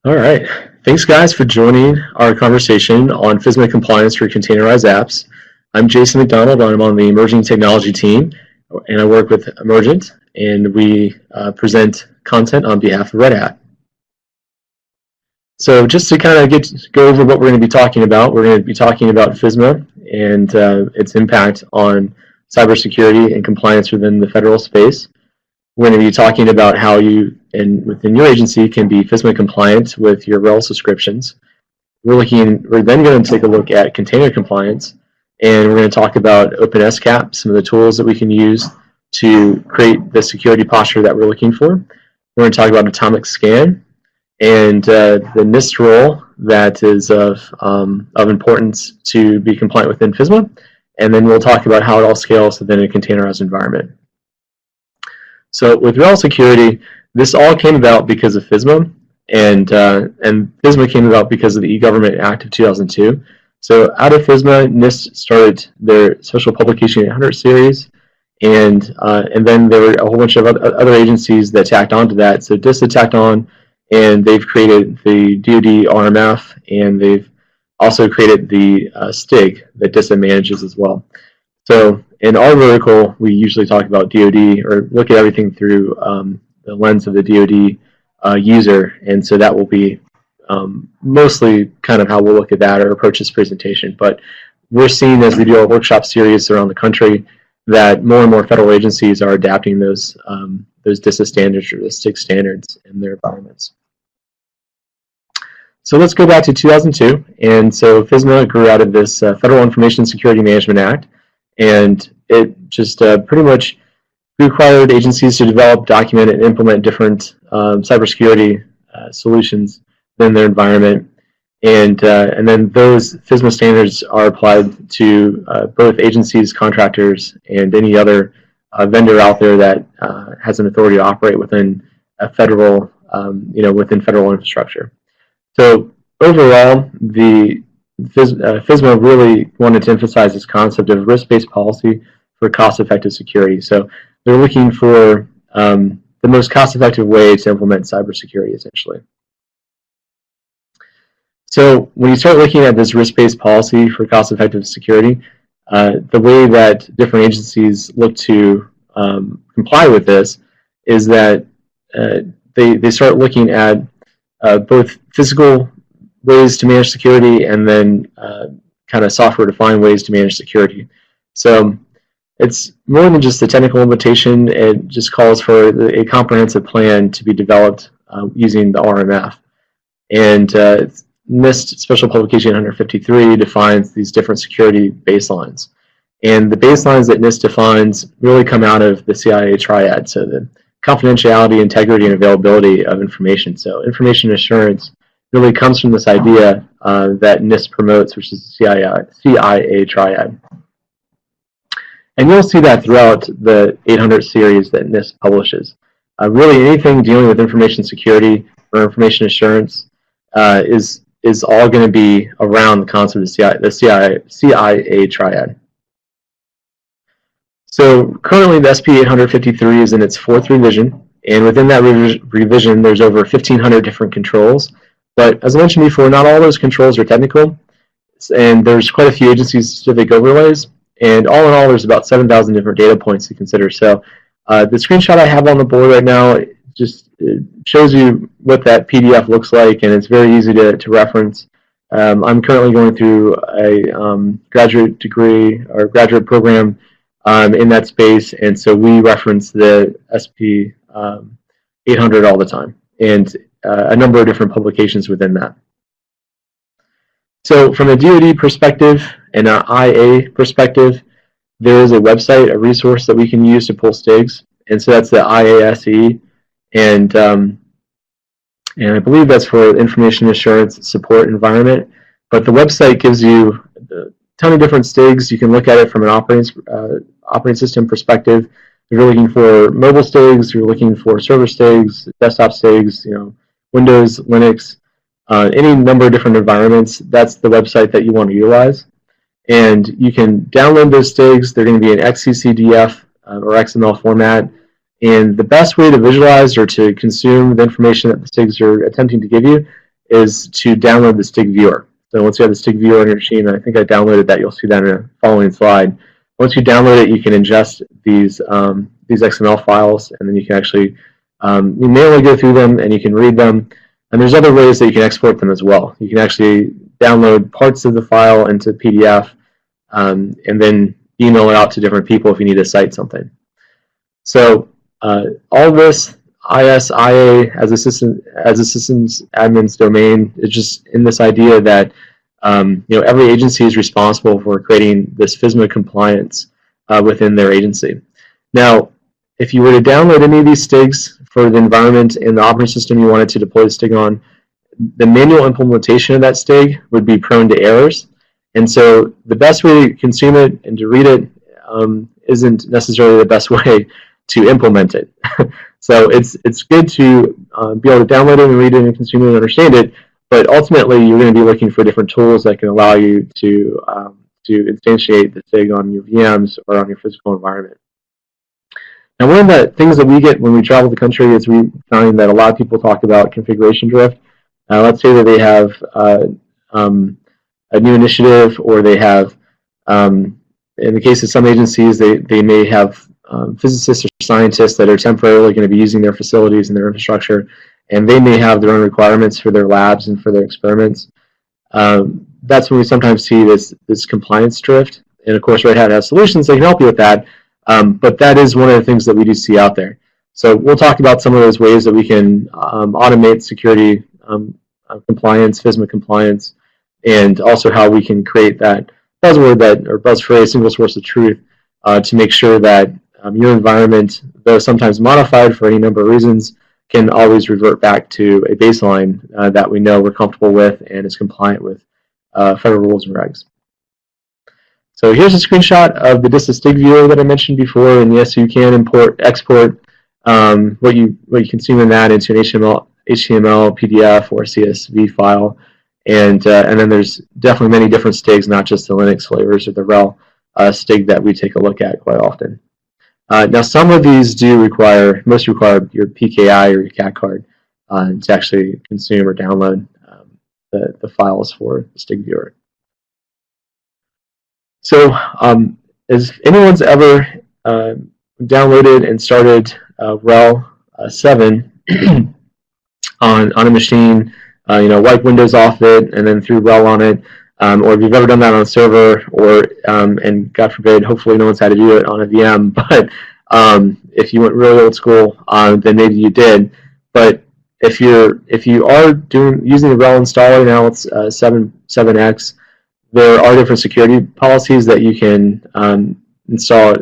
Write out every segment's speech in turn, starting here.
All right. Thanks, guys, for joining our conversation on FISMA compliance for containerized apps. I'm Jason McDonald. I'm on the emerging technology team, and I work with Emergent, and we present content on behalf of Red Hat. So just to kind of go over what we're going to be talking about, we're going to be talking about FISMA and its impact on cybersecurity and compliance within the federal space. We're going to be talking about how you, within your agency, can be FISMA compliant with your RHEL subscriptions. We're then going to take a look at container compliance, and we're going to talk about OpenSCAP, some of the tools that we can use to create the security posture that we're looking for. We're going to talk about Atomic Scan and the NIST role that is of importance to be compliant within FISMA, and then we'll talk about how it all scales within a containerized environment. So with RHEL security, this all came about because of FISMA, and FISMA came about because of the E-Government Act of 2002. So out of FISMA, NIST started their Special Publication 800 series, and then there were a whole bunch of other agencies that tacked onto that. So DISA tacked on, and they've created the DoD RMF, and they've also created the STIG that DISA manages as well. So in our vertical, we usually talk about DoD or look at everything through the lens of the DoD user, and so that will be mostly kind of how we'll look at that or approach this presentation. But we're seeing, as we do our workshop series around the country, that more and more federal agencies are adapting those DISA standards or the STIG standards in their environments. So let's go back to 2002, and so FISMA grew out of this Federal Information Security Management Act, and it just pretty much required agencies to develop, document, and implement different cybersecurity solutions within their environment, and then those FISMA standards are applied to both agencies, contractors, and any other vendor out there that has an authority to operate within a federal, within federal infrastructure. So overall, the FISMA really wanted to emphasize this concept of risk-based policy for cost-effective security. So they're looking for the most cost-effective way to implement cybersecurity, essentially. So when you start looking at this risk-based policy for cost-effective security, the way that different agencies look to comply with this is that they start looking at both physical ways to manage security and then kind of software-defined ways to manage security. So it's more than just a technical limitation. It just calls for a comprehensive plan to be developed using the RMF. And NIST Special Publication 153 defines these different security baselines. And the baselines that NIST defines really come out of the CIA triad, so the confidentiality, integrity, and availability of information. So information assurance really comes from this idea that NIST promotes, which is the CIA triad. And you'll see that throughout the 800 series that NIST publishes. Really anything dealing with information security or information assurance is all going to be around the concept of the CIA triad. So currently the SP 853 is in its 4th revision, and within that revision there's over 1,500 different controls. But as I mentioned before, not all those controls are technical, and there's quite a few agency-specific overlays, and all in all there's about 7,000 different data points to consider. So the screenshot I have on the board right now just shows you what that PDF looks like, and it's very easy to reference. I'm currently going through a graduate degree or graduate program in that space, and so we reference the SP 800 all the time, and a number of different publications within that. So from a DoD perspective and an IA perspective, there is a website, a resource that we can use to pull STIGs, and so that's the IASE, and I believe that's for Information Assurance Support Environment. But the website gives you a ton of different STIGs. You can look at it from an operating system perspective. If you're looking for mobile STIGs, you're looking for server STIGs, desktop STIGs, Windows, Linux, any number of different environments. That's the website that you want to utilize. And you can download those STIGs. They're going to be in XCCDF or XML format. And the best way to visualize or to consume the information that the STIGs are attempting to give you is to download the STIG viewer. So once you have the STIG viewer on your machine, I think I downloaded that. You'll see that in a following slide. Once you download it, you can ingest these XML files, and then you can actually you manually go through them, and you can read them. And there's other ways that you can export them as well. You can actually download parts of the file into PDF, and then email it out to different people if you need to cite something. So all this ISIA as a systems admin's domain is just in this idea that every agency is responsible for creating this FISMA compliance within their agency. Now, if you were to download any of these STIGs for the environment and the operating system you wanted to deploy the STIG on, the manual implementation of that STIG would be prone to errors. And so the best way to consume it and to read it isn't necessarily the best way to implement it. So it's good to be able to download it and read it and consume it and understand it, but ultimately you're going to be looking for different tools that can allow you to instantiate the STIG on your VMs or on your physical environment. Now, one of the things that we get when we travel the country is we find that a lot of people talk about configuration drift. Let's say that they have a new initiative, or they have, in the case of some agencies, they may have physicists or scientists that are temporarily going to be using their facilities and their infrastructure, and they may have their own requirements for their labs and for their experiments. That's when we sometimes see this compliance drift. And of course, Red Hat has solutions that can help you with that. But that is one of the things that we do see out there. So we'll talk about some of those ways that we can automate security compliance, FISMA compliance, and also how we can create that buzzword or buzz phrase, single source of truth, to make sure that your environment, though sometimes modified for any number of reasons, can always revert back to a baseline that we know we're comfortable with and is compliant with federal rules and regs. So here's a screenshot of the DISA STIG viewer that I mentioned before, and yes, you can export what you consume in that into an HTML, PDF, or CSV file, and then there's definitely many different STIGs, not just the Linux flavors or the RHEL STIG that we take a look at quite often. Now, some of these most require your PKI or your CAT card to actually consume or download the files for the STIG viewer. So, if anyone's ever downloaded and started RHEL 7 on a machine, wipe Windows off it and then threw RHEL on it, or if you've ever done that on a server, or and God forbid, hopefully no one's had to do it on a VM, but if you went really old school, then maybe you did. But if you are using the RHEL installer, now it's 7X. There are different security policies that you can install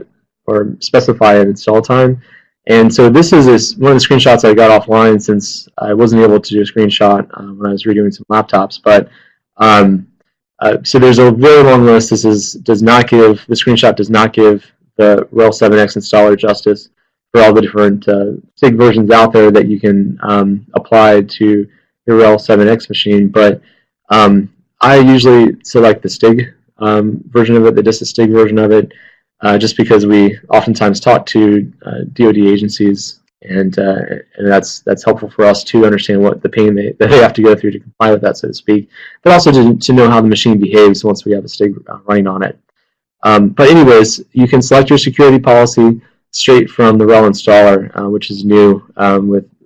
or specify at install time. And so this is one of the screenshots I got offline, since I wasn't able to do a screenshot when I was redoing some laptops. But so there's a very long list. The screenshot does not give the RHEL 7X installer justice for all the different STIG versions out there that you can apply to your RHEL 7X machine. But I usually select the STIG version of it, the DISA STIG version of it, just because we oftentimes talk to DoD agencies, and that's helpful for us to understand what the pain that they have to go through to comply with that, so to speak, but also to know how the machine behaves once we have a STIG running on it. But anyways, you can select your security policy straight from the RHEL installer, which is new,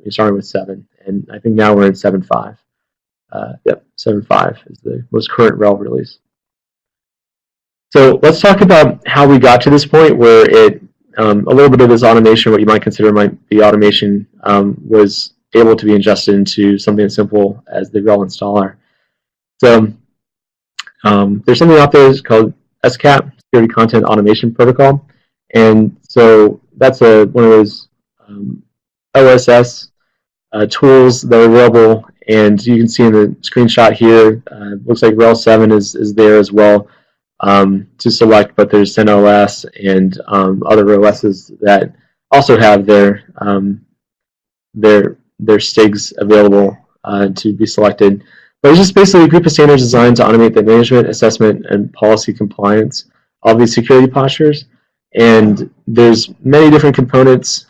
starting with 7, and I think now we're in 7.5. Yep, 7.5 is the most current RHEL release. So let's talk about how we got to this point where a little bit of this automation, what you might consider might be automation, was able to be ingested into something as simple as the RHEL installer. So there's something out there called SCAP, Security Content Automation Protocol, and so that's one of those OSS tools that are available. And you can see in the screenshot here, looks like RHEL 7 is there as well to select, but there's CentOS and other OSs that also have their STIGs available to be selected. But it's just basically a group of standards designed to automate the management, assessment, and policy compliance of these security postures. And there's many different components.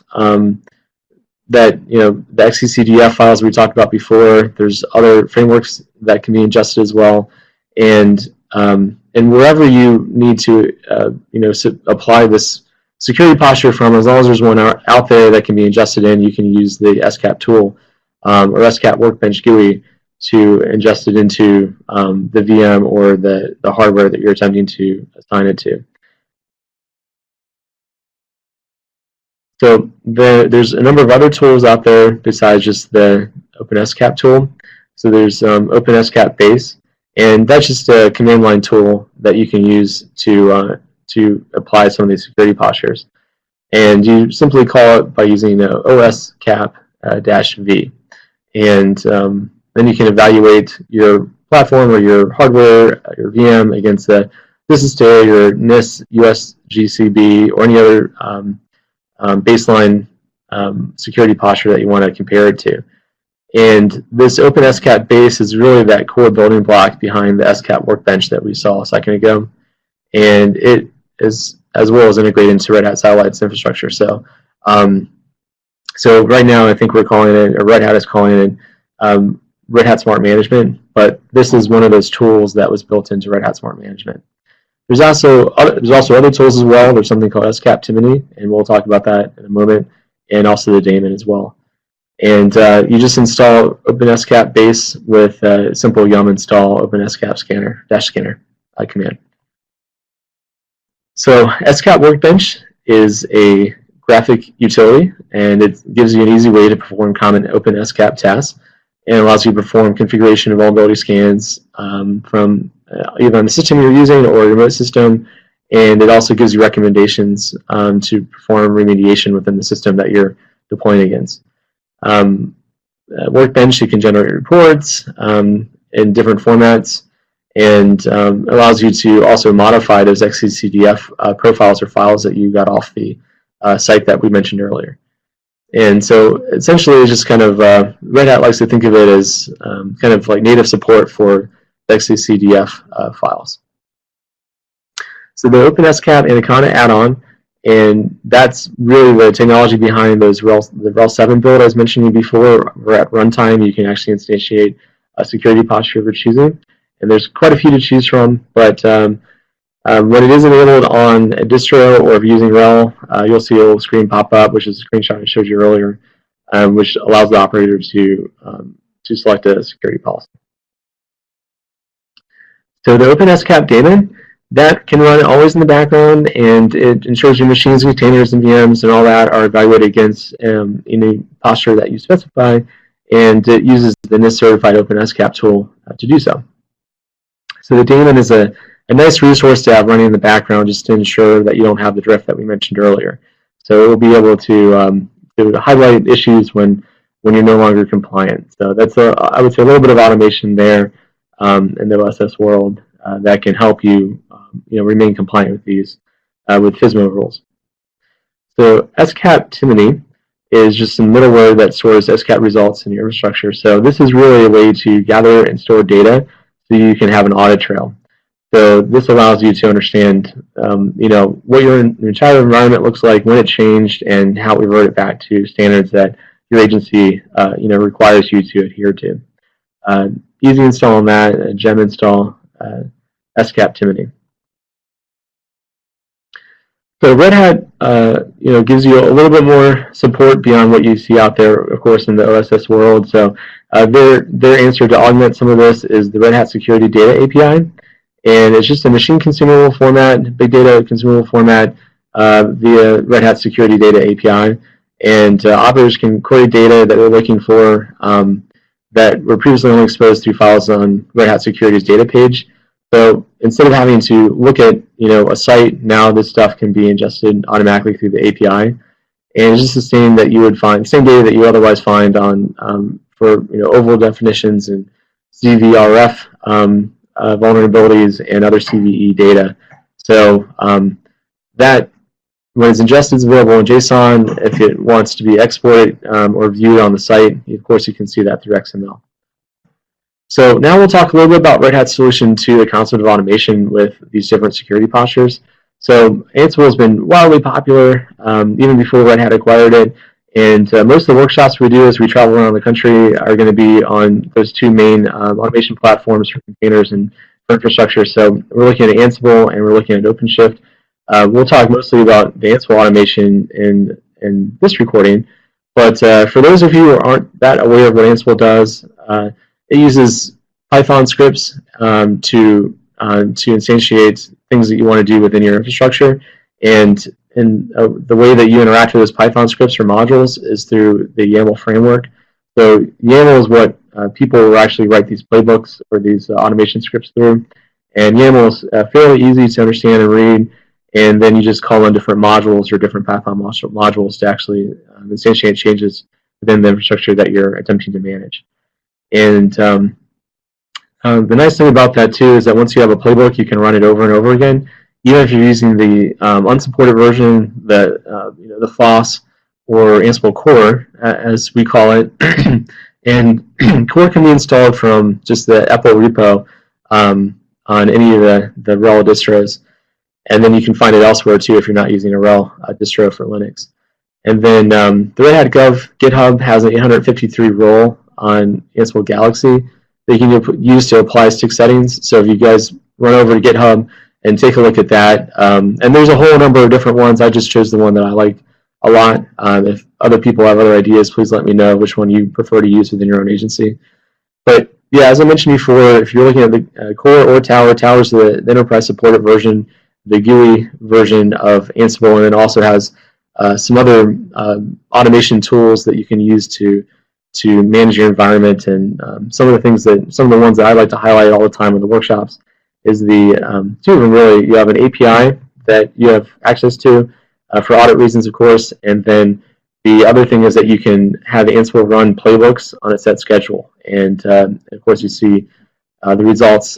that, the XCCDF files we talked about before. There's other frameworks that can be ingested as well, and wherever you need to apply this security posture from, as long as there's one out there that can be ingested in, you can use the SCAP tool or SCAP Workbench GUI to ingest it into the VM or the hardware that you're attempting to assign it to. So there's a number of other tools out there besides just the OpenSCAP tool. So there's OpenSCAP base, and that's just a command line tool that you can use to apply some of these security postures. And you simply call it by using OSCAP-V. And then you can evaluate your platform or your hardware, your VM, against the DISA stay, your NIST, USGCB, or any other baseline security posture that you want to compare it to. And this OpenSCAP base is really that core building block behind the SCAP Workbench that we saw a second ago. And it is as well as integrated into Red Hat Satellite's infrastructure. So, so right now I think we're calling it, or Red Hat is calling it, Red Hat Smart Management, but this is one of those tools that was built into Red Hat Smart Management. There's also other tools as well. There's something called SCAPTIMONY, and we'll talk about that in a moment, and also the DAEMON as well. And you just install OpenSCAP base with a simple yum install OpenSCAP scanner command. So SCAP Workbench is a graphic utility, and it gives you an easy way to perform common OpenSCAP tasks, and allows you to perform configuration and vulnerability scans from either on the system you're using or a remote system, and it also gives you recommendations to perform remediation within the system that you're deploying against. Workbench, you can generate reports in different formats, and allows you to also modify those XCCDF profiles or files that you got off the site that we mentioned earlier. And so essentially it's just kind of, Red Hat likes to think of it as kind of like native support for XCCDF files. So the OpenSCAP ANACONDA add-on, and that's really the technology behind the RHEL 7 build I was mentioning before, where at runtime you can actually instantiate a security posture of your choosing. And there's quite a few to choose from, but when it is enabled on a distro or if you're using RHEL, you'll see a little screen pop up, which is a screenshot I showed you earlier, which allows the operator to select a security policy. So the OpenSCAP daemon, that can run always in the background, and it ensures your machines, containers, and VMs and all that are evaluated against any posture that you specify, and it uses the NIST certified OpenSCAP tool to do so. So the daemon is a nice resource to have running in the background just to ensure that you don't have the drift that we mentioned earlier. So it will be able to highlight issues when you're no longer compliant. So that's I would say a little bit of automation there in the OSS world that can help you remain compliant with these with FISMA rules. So SCAPTIMONY is just some middleware that stores SCAP results in your infrastructure. So this is really a way to gather and store data so you can have an audit trail. So this allows you to understand, what your entire environment looks like, when it changed, and how we revert it back to standards that your agency, requires you to adhere to. Easy install on that, gem install, SCAPTIMONY. So Red Hat, gives you a little bit more support beyond what you see out there, of course, in the OSS world. So their answer to augment some of this is the Red Hat Security Data API. And it's just a machine consumable format, big data consumable format via Red Hat Security Data API. And operators can query data that they're looking for that were previously only exposed through files on Red Hat Security's data page. So instead of having to look at a site, now this stuff can be ingested automatically through the API. And it's just the same that you would find, same data that you otherwise find on for overall definitions and CVRF vulnerabilities and other CVE data. So that, when it's ingested, is available in JSON. If it wants to be exported or viewed on the site, of course you can see that through XML. So now we'll talk a little bit about Red Hat's solution to the concept of automation with these different security postures. So Ansible has been wildly popular even before Red Hat acquired it, And most of the workshops we do as we travel around the country are going to be on those two main automation platforms for containers and for infrastructure. So we're looking at Ansible and we're looking at OpenShift. We'll talk mostly about the Ansible automation in this recording, but for those of you who aren't that aware of what Ansible does, it uses Python scripts to instantiate things that you want to do within your infrastructure, and the way that you interact with those Python scripts or modules is through the YAML framework. So YAML is what people will actually write these playbooks or these automation scripts through, and YAML is fairly easy to understand and read, and then you just call on different modules or different Python modules to actually instantiate changes within the infrastructure that you're attempting to manage. And the nice thing about that too is that once you have a playbook, you can run it over and over again. Even if you're using the unsupported version, the FOSS or Ansible Core, as we call it, and Core can be installed from just the EPEL repo on any of the RHEL distros, and then you can find it elsewhere too if you're not using a RHEL distro for Linux. And then the Red Hat GitHub has an 853 role on Ansible Galaxy that you can use to apply STIG settings. So if you guys run over to GitHub and take a look at that, and there's a whole number of different ones. I just chose the one that I like a lot. If other people have other ideas, please let me know which one you prefer to use within your own agency. But yeah, as I mentioned before, if you're looking at the Core or Tower, Tower is the enterprise supported version, the GUI version of Ansible, and it also has some other automation tools that you can use to manage your environment. And some of the ones that I like to highlight all the time in the workshops is the two of them really. You have an API that you have access to for audit reasons, of course, and then the other thing is that you can have Ansible run playbooks on a set schedule, and of course you see the results,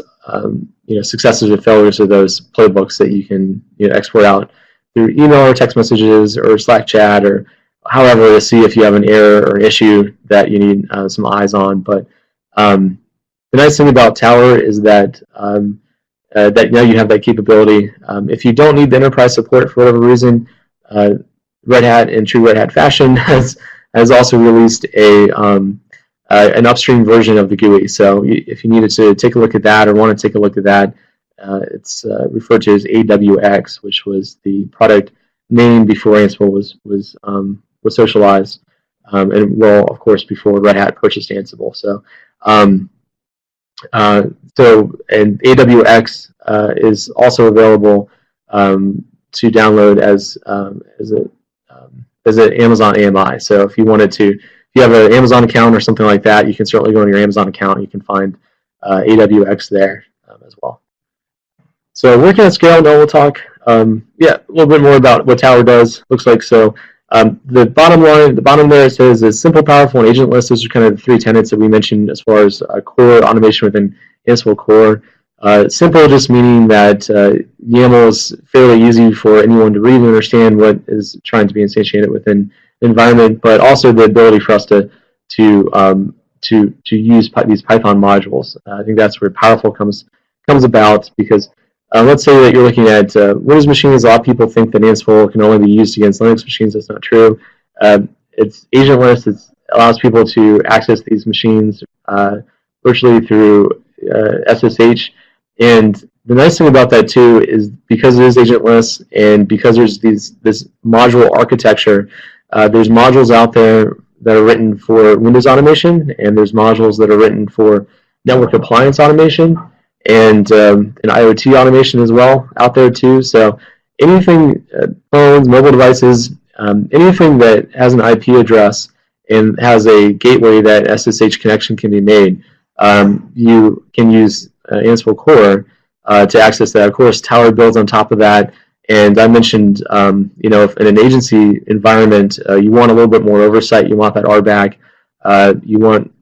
successes or failures of those playbooks that you can export out through email or text messages or Slack chat or however to see if you have an error or an issue that you need some eyes on. But the nice thing about Tower is that that now you have that capability. If you don't need the enterprise support for whatever reason, Red Hat, in true Red Hat fashion, has also released an upstream version of the GUI. So if you needed to take a look at that or want to take a look at that, it's referred to as AWX, which was the product name before Ansible was socialized, and well, of course, before Red Hat purchased Ansible. So and AWX is also available to download as an Amazon AMI. So if you wanted to, if you have an Amazon account or something like that, you can certainly go on your Amazon account and you can find AWX there as well. So working at scale, now we'll talk a little bit more about what Tower does. Looks like so. The bottom there, it says is simple, powerful, and agentless. Those are kind of the three tenets that we mentioned as far as core automation within Ansible Core. Simple just meaning that YAML is fairly easy for anyone to read and understand what is trying to be instantiated within the environment, but also the ability for us to use these Python modules. I think that's where powerful comes about, because let's say that you're looking at Windows machines. A lot of people think that Ansible can only be used against Linux machines. That's not true. It's agentless. It allows people to access these machines virtually through SSH. And the nice thing about that too is because it is agentless and because there's this module architecture, there's modules out there that are written for Windows automation, and there's modules that are written for network appliance automation, and IoT automation as well out there too. So anything, phones, mobile devices, anything that has an IP address and has a gateway that SSH connection can be made, you can use Ansible Core to access that. Of course, Tower builds on top of that. And I mentioned, if in an agency environment, you want a little bit more oversight, you want that RBAC, you want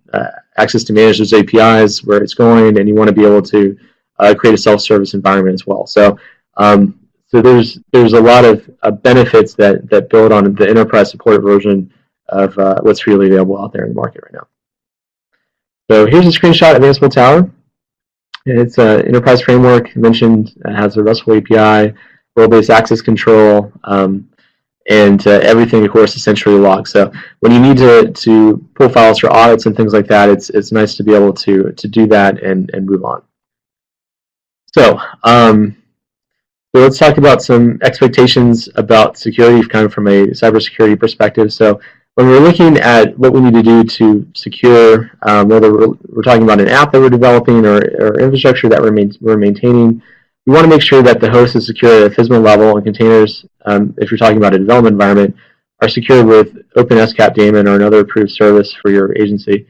access to manage those APIs, where it's going, and you want to be able to create a self-service environment as well. So, there's a lot of benefits that build on the enterprise supported version of what's freely available out there in the market right now. So here's a screenshot of Ansible Tower. It's an enterprise framework. I mentioned it has a RESTful API, role-based access control. and everything, of course, is centrally logged. So when you need to pull files for audits and things like that, it's nice to be able to do that and move on. So, so let's talk about some expectations about security, kind of from a cybersecurity perspective. So when we're looking at what we need to do to secure, whether we're talking about an app that we're developing or infrastructure that we're maintaining, we want to make sure that the host is secure at a FISMA level, and containers, if you're talking about a development environment, are secured with OpenSCAP, DAEMON, or another approved service for your agency.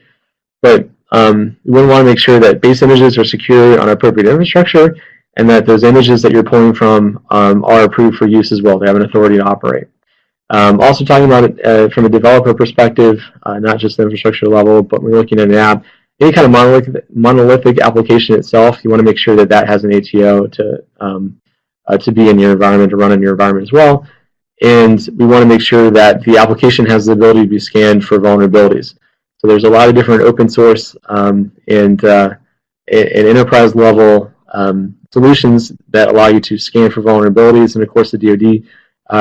But we want to make sure that base images are secure on appropriate infrastructure, and that those images that you're pulling from are approved for use as well. They have an authority to operate. Also talking about it from a developer perspective, not just the infrastructure level, but when we're looking at an app, any kind of monolithic application itself, you want to make sure that that has an ATO to be in your environment, to run in your environment as well. And we want to make sure that the application has the ability to be scanned for vulnerabilities. So there's a lot of different open source and enterprise level solutions that allow you to scan for vulnerabilities, and of course the DoD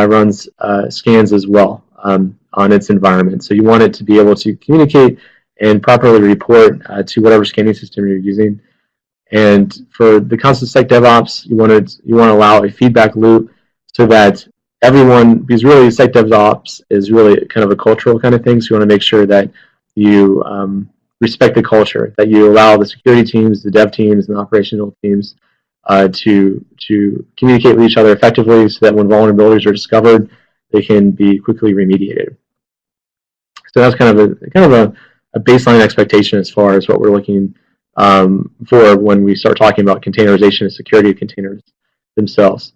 runs scans as well on its environment. So you want it to be able to communicate and properly report to whatever scanning system you're using. And for the concept of SecDevOps, you want to allow a feedback loop so that everyone, because really SecDevOps is really kind of a cultural kind of thing, so you want to make sure that you respect the culture, that you allow the security teams, the dev teams, and the operational teams to communicate with each other effectively, so that when vulnerabilities are discovered, they can be quickly remediated. So that's kind of a baseline expectation as far as what we're looking for when we start talking about containerization and security of containers themselves.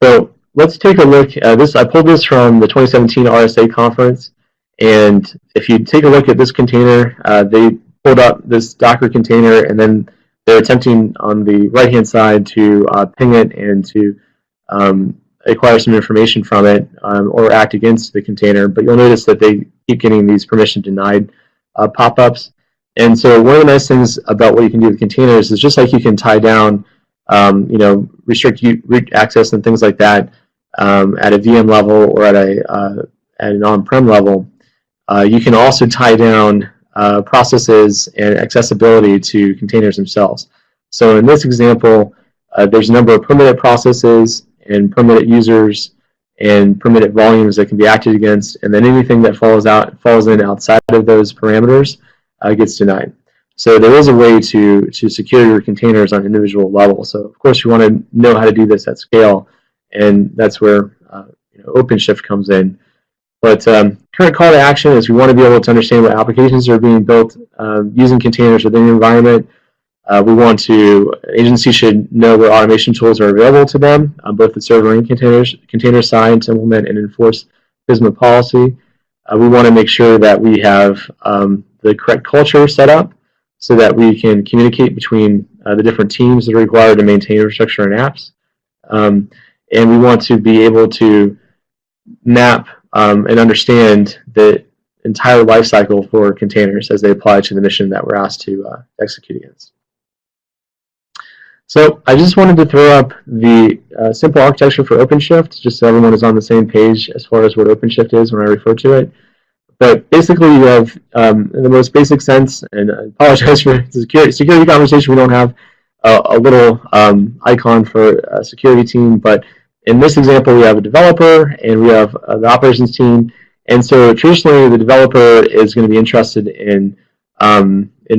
So let's take a look at this. I pulled this from the 2017 RSA conference, and if you take a look at this container, they pulled up this Docker container, and then they're attempting on the right-hand side to ping it and to acquire some information from it or act against the container. But you'll notice that they keep getting these permission denied pop-ups. And so one of the nice things about what you can do with containers is just like you can tie down, restrict root access and things like that at a VM level or at an on-prem level, you can also tie down processes and accessibility to containers themselves. So in this example, there's a number of permitted processes and permitted users and permitted volumes that can be acted against, and then anything that falls in outside of those parameters gets denied. So there is a way to secure your containers on individual levels. So of course you want to know how to do this at scale, and that's where OpenShift comes in. But current call to action is we want to be able to understand what applications are being built using containers within the environment. Agencies should know what automation tools are available to them on both the server and container side to implement and enforce FISMA policy. We want to make sure that we have the correct culture set up so that we can communicate between the different teams that are required to maintain infrastructure and apps. And we want to be able to map and understand the entire life cycle for containers as they apply to the mission that we're asked to execute against. So I just wanted to throw up the simple architecture for OpenShift, just so everyone is on the same page as far as what OpenShift is when I refer to it. But basically you have, in the most basic sense, and I apologize for the security conversation, we don't have a little icon for a security team, but in this example we have a developer and we have the operations team. And so traditionally the developer is going to be interested in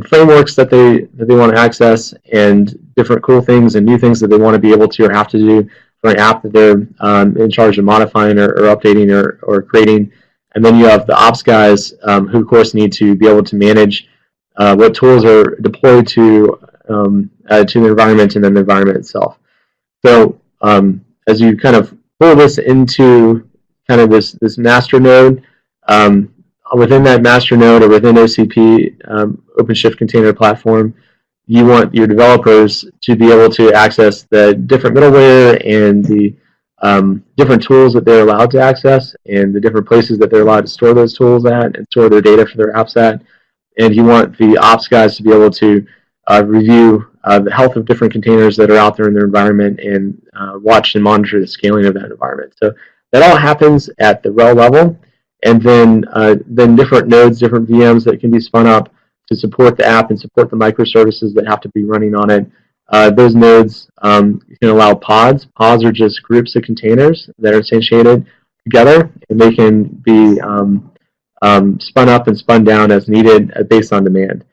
frameworks that they want to access and different cool things and new things that they want to be able to or have to do for an app that they're in charge of modifying or updating or creating. And then you have the ops guys who, of course, need to be able to manage what tools are deployed to the environment and then the environment itself. So as you kind of pull this into kind of this master node, within that master node or within OCP, OpenShift Container Platform, you want your developers to be able to access the different middleware and the different tools that they're allowed to access and the different places that they're allowed to store those tools at and store their data for their apps at. And you want the ops guys to be able to review the health of different containers that are out there in their environment and watch and monitor the scaling of that environment. So That all happens at the RHEL level, and then different nodes, different VMs that can be spun up to support the app and support the microservices that have to be running on it. Those nodes can allow pods. Pods are just groups of containers that are instantiated together, and they can be spun up and spun down as needed based on demand.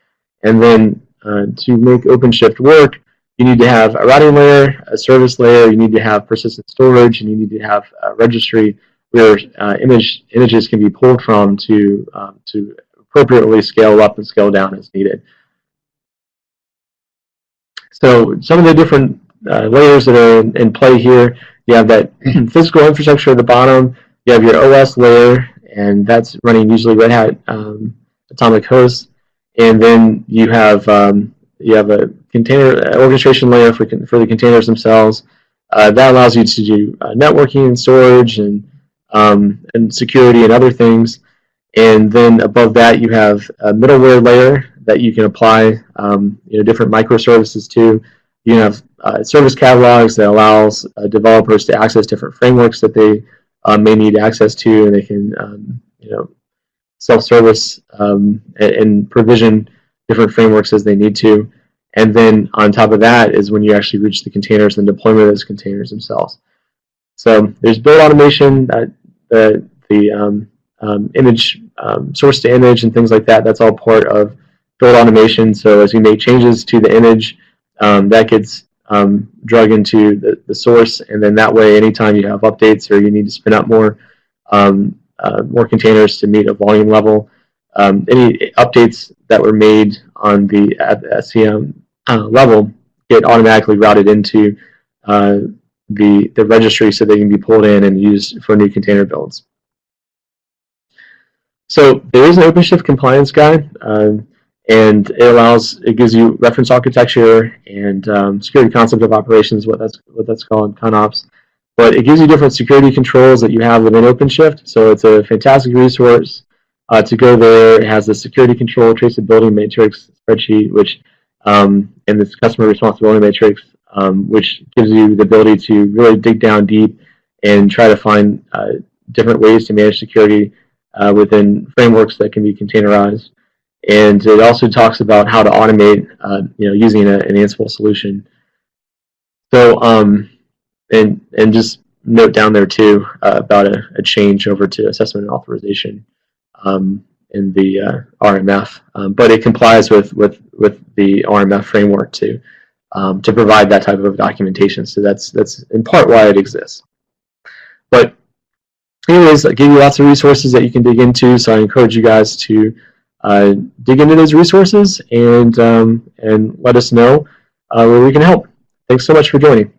And then to make OpenShift work, you need to have a routing layer, a service layer, you need to have persistent storage, and you need to have a registry where images can be pulled from to appropriately scale up and scale down as needed. So some of the different layers that are in play here, you have that physical infrastructure at the bottom, you have your OS layer, and that's running usually Red Hat Atomic hosts, and then you have a container orchestration layer for the containers themselves. That allows you to do networking and storage and security and other things. And then above that, you have a middleware layer that you can apply different microservices to. You have service catalogs that allows developers to access different frameworks that they may need access to, and they can self-service and provision different frameworks as they need to. And then on top of that is when you actually reach the containers and deployment of those containers themselves. So there's build automation, the image source to image and things like that. That's all part of build automation. So as you make changes to the image, that gets drug into the source, and then that way, anytime you have updates or you need to spin up more containers to meet a volume level, any updates that were made on the SCM level get automatically routed into the registry so they can be pulled in and used for new container builds. So there is an OpenShift compliance guide, and it gives you reference architecture and security concept of operations, what that's called, ConOps. But it gives you different security controls that you have within OpenShift. So it's a fantastic resource to go there. It has the security control traceability matrix spreadsheet, which and this customer responsibility matrix, which gives you the ability to really dig down deep and try to find different ways to manage security within frameworks that can be containerized. And it also talks about how to automate, using an Ansible solution. So, and just note down there too about a change over to assessment and authorization in the RMF, but it complies with the RMF framework to provide that type of documentation. So that's in part why it exists. But anyways, I gave you lots of resources that you can dig into. So I encourage you guys to dig into those resources and let us know where we can help. Thanks so much for joining.